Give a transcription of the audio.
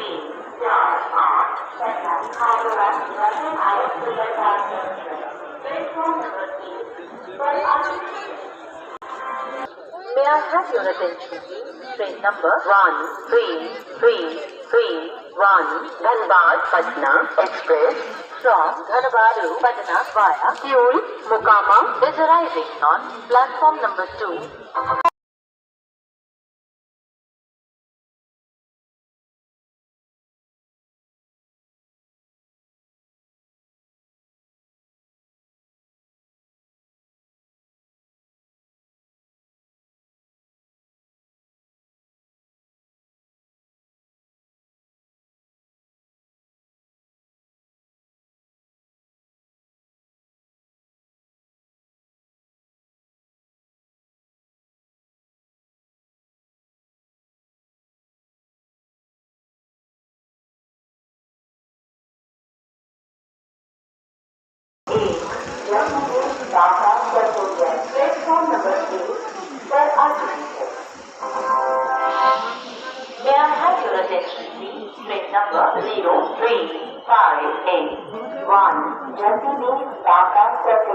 May I have your attention, please? Train number 133331 Dhanbad Patna Express from Dhanbad to Patna via Fuel Mukama is arriving on platform number 2. Platform number 8 for Architect. May I have your attention, please? Train number 03581 Jasidih Railway.